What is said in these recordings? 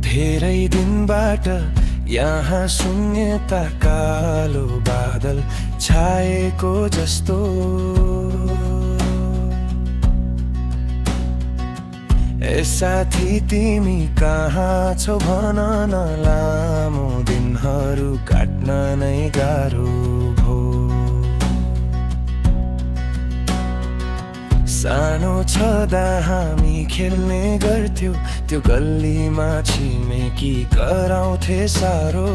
धेरै दिनबाट यहाँ शून्यता कालो बादल छाएको जस्तो। ए साथी तिमी कहाँ छौ भन न, लामो दिनहरू काट्न नै गाह्रो भो। सानो छँदा हामी खेल्ने गर्थ्यौ, त्यो गल्लीमा छिमेकी कराउँथे सारो।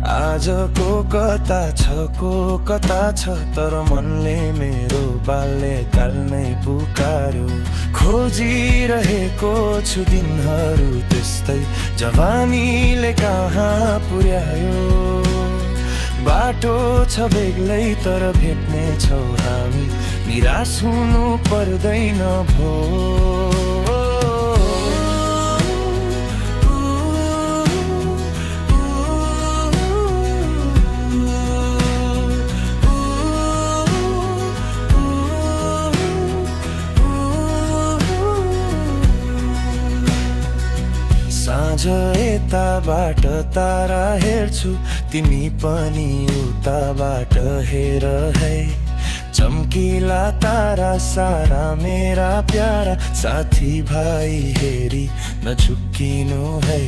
आजको कता छ को कता छ, तर मनले मेरो बाल्यकाल नै पुकार्यो। खोजिरहेको छु दिनहरू त्यस्तै, जवानीले कहाँ पुर्यायो। बाटो छ बेग्लै तर भेट्ने छौ हामी, निराश हुनु पर्दैन भो। साँझ यताबाट तारा हेर्छु, तिमी पनि उताबाट हेर है। चम्किला तारा सारा मेरा प्यारा, साथी भाइ हेरी नझुक्किनु है।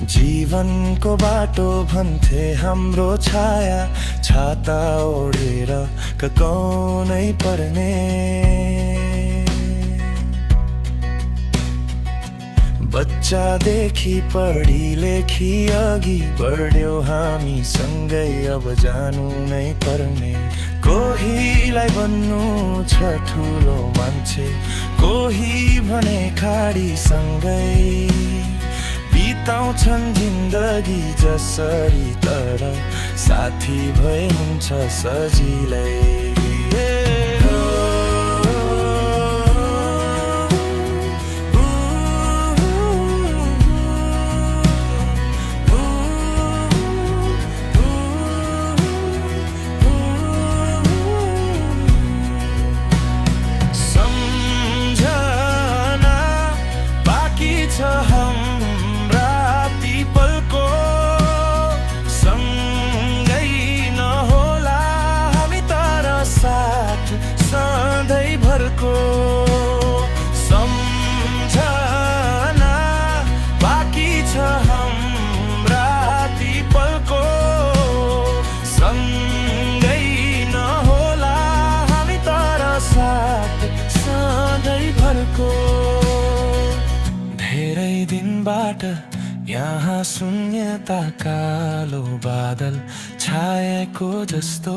जीवनको बाटो भन्थे हाम्रो छाया, छाता ओढेर ककाउनै पर्ने। बच्चादेखि पढी लेखी अघि बढ्यौ हामी सँगै, अब जानु नै पर्ने। कोहीलाई बन्नु छ ठुलो मान्छे, कोही भने खाडी सँगै बिताउँछन् जिन्दगी जसरी, तर साथी भए हुन्छ सजिलै। हाम्रा पिपलको सँगै नहोला हामी, तर साथ सधैँभरको सम्झना बाँकी छ। हाम्रा पिपलको सँगै नहोला हामी, तर साथ सधैँभरको। धेरै दिनबाट यहाँ शून्यता कालो बादल छाएको जस्तो।